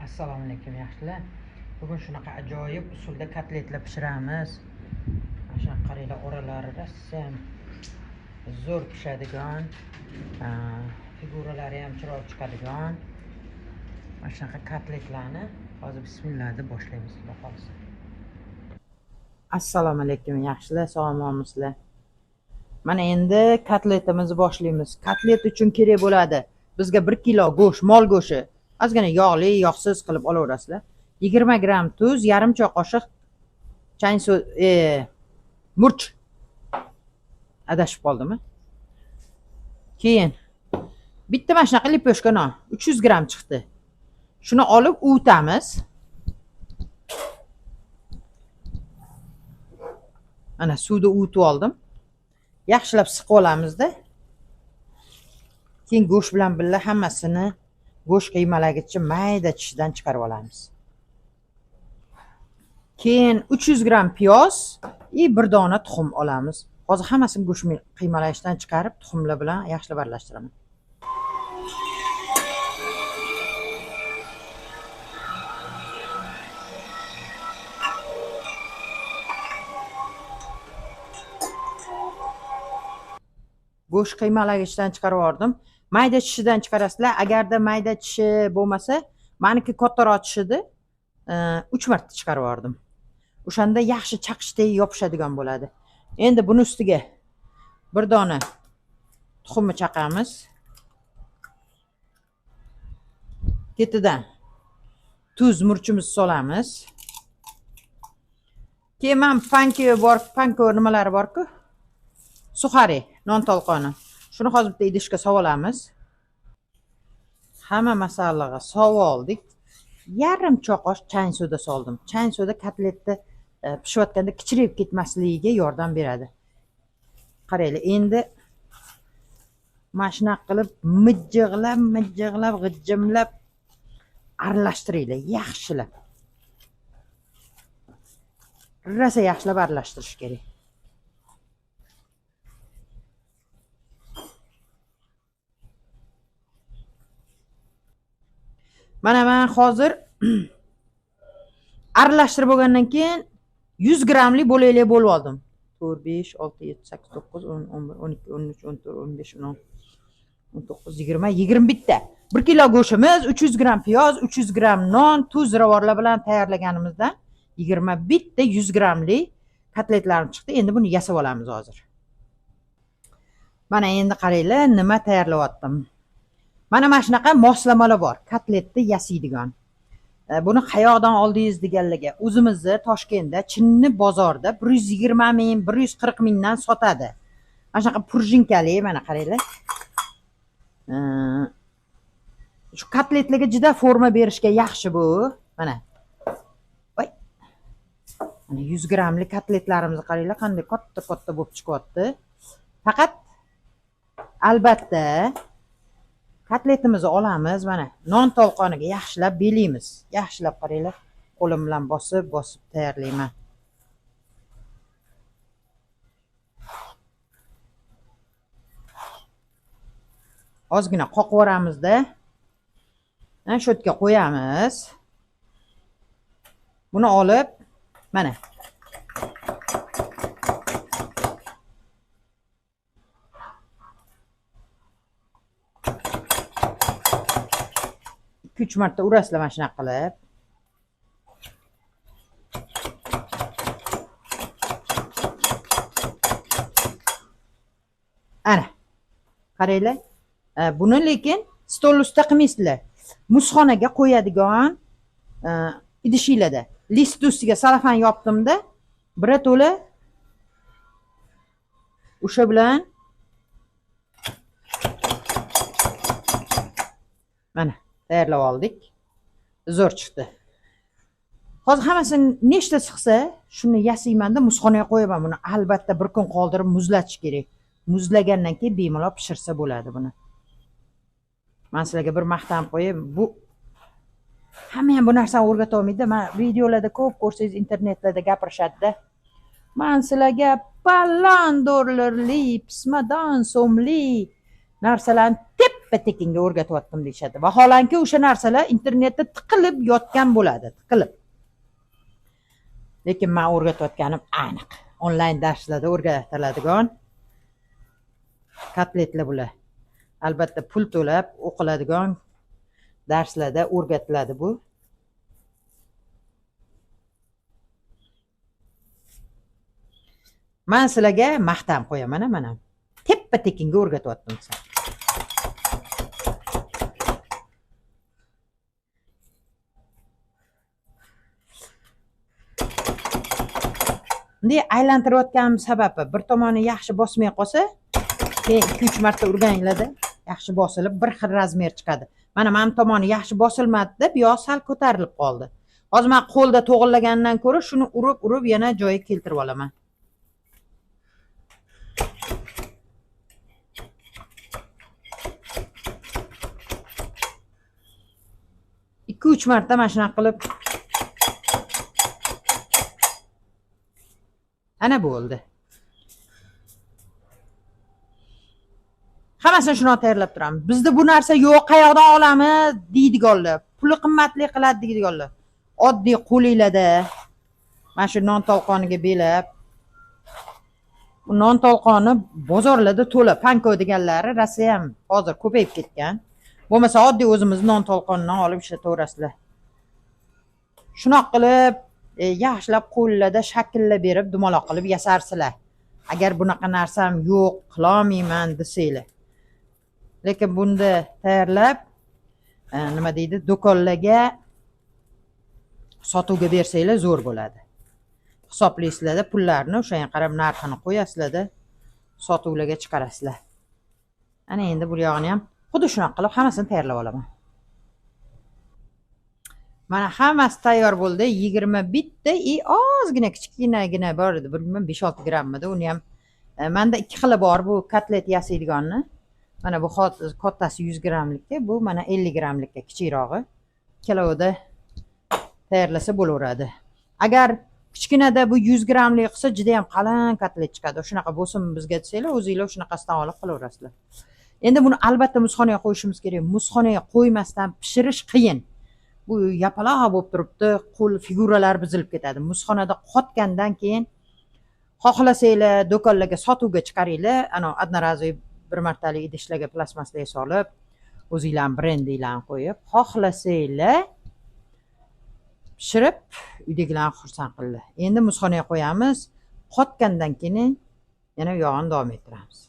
Assalomu alaykum yaxshilar. Bugun shunaqa ajoyib usulda kotletlar pishiramiz. Mana shunaqa qaranglar, oralari rassam zo'r pishadigan, figuralari ham chiroyli chiqadigan mana shunaqa kotletlarni hozir bismillah deb boshlaymiz. Xudo xolisa. Assalomu alaykum yaxshilar, sog'monmisizlar? Mana endi kotletimizni boshlaymiz. Kotlet uchun kerak bo'ladi bizga 1 kilo go'sht, mol go'shti. Ozgina yog'li, yog'siz qilib olaverasizlar. 20 gram tuz, yarim choy qoshiq murch. Adashib qoldimmi? Keyin bitta mana shunaqa liposhka non 300 gram chiqdi. Shuni olib uvitamiz. Mana suvda uvitib oldim. Yaxshilab siqib olamizda. Keyin go'sht bilan birga hammasini go'sht qiymalagicha mayda tishdan chiqarib olamiz. Keyin 300 gram piyoz va 1 dona tuxum olamiz. Hozir hammasini go'sht qiymalashdan chiqarib tuxumlar bilan yaxshilab aralashtiraman. Go'sht qiymalagichdan chiqarib oldim. Mayda tishidan chiqarasizlar. Agarda mayda tishi bo'lmasa, meniki kattaroq tishida 3 marta chiqarib oldim. O'shanda yaxshi chaqishdek yopishadigan bo'ladi. Endi buni ustiga 1 dona tuxumni chaqamiz. Ketidan tuz, murchimizni solamiz. Keyin men panko nimalari bor-ku? Suxari, non tolqoni. Shuni hozir bitta idishga solamiz. Hamma masalliqni solib oldik. Yarim choy qoshiq chang soda soldim. Chang soda kotletni pishayotganda kichirib ketmasligiga yordam beradi. Qaranglar, endi mana shunaqa qilib mijjig'lab, g'ijimlab aralashtiringlar, yaxshilab. Rosa yaxshilab aralashtirish kerak. Mana men hozir aralashtirib bo'lgandan keyin 100 gramlik bo'laklar bo'lib oldim. 4, 5, 6, 7, 8, 9, 10, 11, 12, 13, 14, 15, 16, 19, 20, 21 ta. 1 kilo go'shtimiz, 300 gram piyoz, 300 gram non, tuz, ravorlar bilan tayyorlaganimizdan 21 ta 100 gramlik kotletlarim chiqdi. Endi buni yasab olamiz hozir. Mana endi qaranglar, nima tayyorlayaptim. Mana shunaqa moslamalar bor, kotletni yasaydigan. Buni qayoqdan oldingiz deganlarga, o'zimizda Toshkentda Chinni bozorda 120 ming, 140 mingdan sotadi. Mana shunaqa purjinkali, mana qaranglar. Shu kotletlarga juda forma berishga yaxshi bu. Mana. Voy. Mana 100 gramlik kotletlarimizni qaranglar, qanday katta bo'lib chiqyapti. Faqat albatta kotletimizni olamiz, mana non tolqoniga yaxshilab belaymiz. Yaxshilab qaranglar, qo'lim bilan bosib tayyorlayman. Ozgina qoqib yuboramizda. Mana shu yerga qo'yamiz. Buni olib, mana 3 marta urasizlar mana shunaqa qilib. Ana. Qaranglar. Buni lekin stol ustida qilmaysizlar. Muzxonaga qo'yadigan idishinglarda. List ustiga salafan yopdimda, bira to'la o'sha bilan mana tayyorlab oldik. Zo'r chiqdi. Hozir hammasini nechta chiqsa, shuni yasaymanda muzxonaga qo'yaman buni. Albatta bir kun qoldirib muzlatish kerak. Muzlagandan keyin bemalol pishirsa bo'ladi buni. Men sizlarga bir maqtam qo'yib, bu hamma ham bu narsani o'rgata olmaydi. Men videolarda ko'p ko'rsangiz internetlarda gapirishadi-da. Men sizlarga pallan dollarli, pismadan so'mli narsalarni teppa-tekinga o'rgatyaptim deyishadi. Vaholanki o'sha narsalar internetda tiqilib yotgan bo'ladi, tiqilib. Lekin men o'rgatayotganim aniq. Onlayn darslarda o'rgatiladigan kotletlar bular. Albatta pul to'lab o'qiladigan darslarda o'rgatiladi bu. Men sizlarga maqtam qo'yaman, mana. Teppa-tekinga o'rgatyaptim sizlarga. Bunday aylantirayotganim sababi bir tomoni yaxshi bosmay qolsa, keyin 2-3 marta urganinglarda yaxshi bosilib bir xil razmer chiqadi. Mana men tomoni yaxshi bosilmadi, bu yoq sal ko'tarilib qoldi. Hozir men qo'lda to'g'irlagandan ko'ra shuni urib yana joyiga keltirib olaman. 2-3 marta mana shunaqa qilib ana bo'ldi. Hammasini shuni tayyorlab turamiz. Bizda bu narsa yo'q, qayoqdan olamiz deydiganlar, puli qimmatli qiladi deydiganlar. Oddiy qo'linglarda mana shu non tolqoniga belab, bu non tolqoni bozorlarda to'la, panko deganlari Rossiya ham hozir ko'payib ketgan. Bo'lmasa oddiy o'zimiz non tolqonidan olib ishlataverasizlar. Shunoq qilib yaxshilab qo'llarda shakllab berib dumaloq qilib yasarsizlar. Agar bunaqa narsam yo'q, qilolmayman desanglar. Lekin bunda tayyorlab nima deydi, do'konlarga sotuvga bersanglar zo'r bo'ladi. Hisoblaysizlarda pullarni o'shanga qarab narxini qo'yasizlarda, sotuvlarga chiqarasizlar. Ana endi bu yog'ini ham xuddi shunaqa qilib hammasini tayyorlab olaman. Mana hammasi tayyor bo'ldi. 21 ta ozgina kichkinagina bor edi. Bilmayman 5-6 grammida. Uni ham menda 2 xili bor bu kotlet yasaydiganni. Mana bu kattasi 100 grammlikka, bu mana 50 grammlikka kichikrog'i. Ikkalovida tayyorlasa bo'laveradi. Agar kichkinada bu 100 grammlik qilsa juda ham qalin kotlet chiqadi. Shunaqa bo'lsin bizga desanglar, o'zingizlar shunaqasidan olib qilaverasizlar. Endi buni albatta muzxonaga qo'yishimiz kerak. Muzxonaga qo'ymasdan pishirish qiyin. Bu yapaloq bo'lib turibdi, qo'l figuralar buzilib ketadi. Muzxonada qotgandan keyin xohlasanglar do'konlarga sotuvga chiqaringlar, ana одноразовый bir martalik idishlarga plastmassaga solib, o'zingizlarning brendinglarni qo'yib, xohlasanglar pishirib, uydagilarni xursand qilinglar. Endi muzxonaga qo'yamiz. Qotgandan keyin yana yog'ini davom ettiramiz.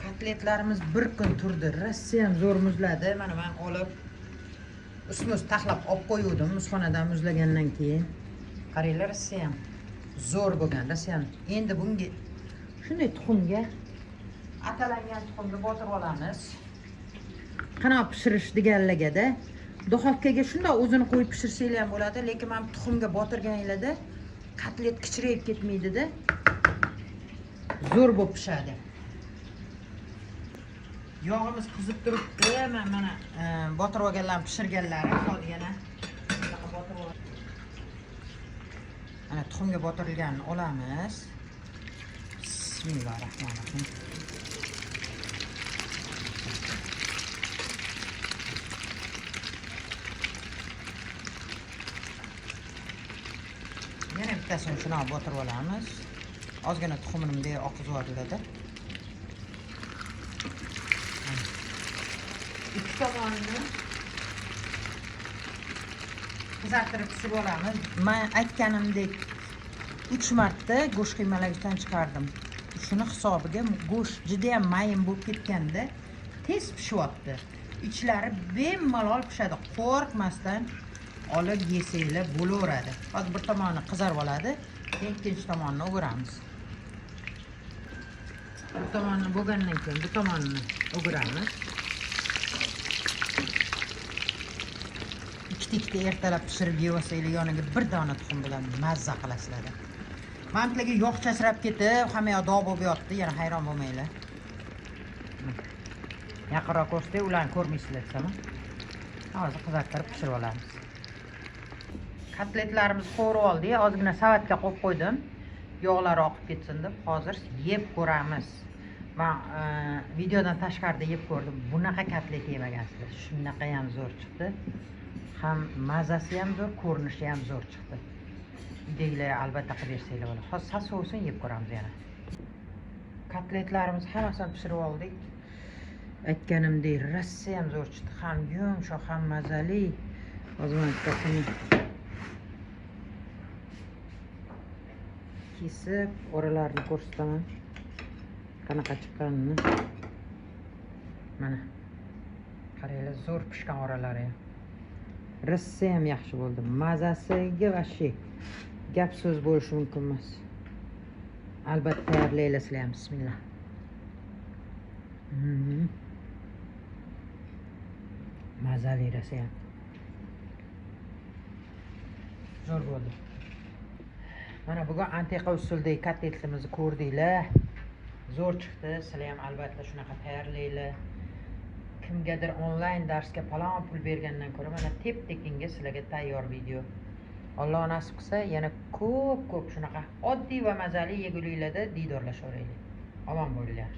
Kotletlarimiz bir kun turdi. Rossiya ham zo'r muzladi. Mana men olib ustma-ust taxlab olib qo'yuvdim muzxonadan muzlagandan keyin. Qaranglar, Rossiya ham zo'r bo'lgan. Rossiya ham endi bunga shunday tuxumga atalangan tuxumni botirib olamiz. Qanoq pishirish deganligida duxovkaga shunday o'zini qo'yib pishirsanglar ham bo'ladi, lekin men tuxumga botirganinglarda kotlet kichrayib ketmaydi-da. Zo'r bo'lib pishadi. Yog'imiz qizib turibdi. Mana botirib olganlarni pishirganlari hozir yana bunaqa botirib olamiz. Mana tuxumga botirilganini olamiz. Bismillahirrohmanirrohim. Yana bittasini shunaqa botirib olamiz. Ozgina tuxumini bunday oqizib yuboriladi. Ikki tomonini qizartirib pishirib olamiz. Men aytganimdek 3 marta go'sht qiymalagichdan chiqardim. Shuni hisobiga go'sht juda ham mayin bo'lib ketganda tez pishyapti. Ichlari bemalol pishadi. Qo'rqmasdan olib yesanglar bo'laveradi. Hozir bir tomoni qizarib oladi, keyin ikkinchi tomonini o'giramiz. Bu tomonni bo'lgandan keyin bu tomonini o'giramiz. Ikkita ertalab pishirib yeysanglar, yoniga bir dona tuxum bilan mazza qilasizlar. Mantilarga yog' chasrab ketib, hamma yoq dog' bo'lib yotdi, yana hayron bo'lmanglar. Yaqinroq ko'rsak, ularni ko'rmaysizlar desam. Hozir qizartirib pishirib olamiz. Kotletlarimiz qovurib oldik, ozgina savatga qo'yib qo'ydim. Yog'lari oqib ketsin deb, hozir yeb ko'ramiz. Men videodan tashqarida yeb ko'rdim. Bunaqa kotlet yemagansizlar. Shunaqa ham zo'r chiqdi. Ham mazasi ham zo'r, ko'rinishi ham zo'r chiqdi. Uydagilar albatta qilib bersanglar bo'ladi. Hozir sasovsin yeb ko'ramiz yana. Kotletlarimiz hammasini pishirib oldik. Aytganimdek, rassa ham zo'r chiqdi. Ham yumshoq, ham mazali. Hozir men bittasini kesib, oralarini ko'rsataman. Qanaqa chiqqanini. Mana. Qaranglar, zo'r pishgan oralari. Rassa ham yaxshi bo'ldi. Mazasiga vashi gap so'z bo'lishi mumkin emas. Albatta tayyorlaylar sizlar ham. Bismillah. Mazali rasa ham. Zo'r bo'ldi. Mana bugun antiqa usuldagi kotletimizni ko'rdinglar. Zo'r chiqdi. Sizlar ham albatta shunaqa tayyorlaylar. Kimgadir onlayn darsga falon pul bergandan ko'ra mana tep-tekinga sizlarga tayyor video. Alloh nasib qilsa yana ko'p shunaqa oddiy va mazali yeguliklarda diydorlashaveraylik. Omon bo'linglar.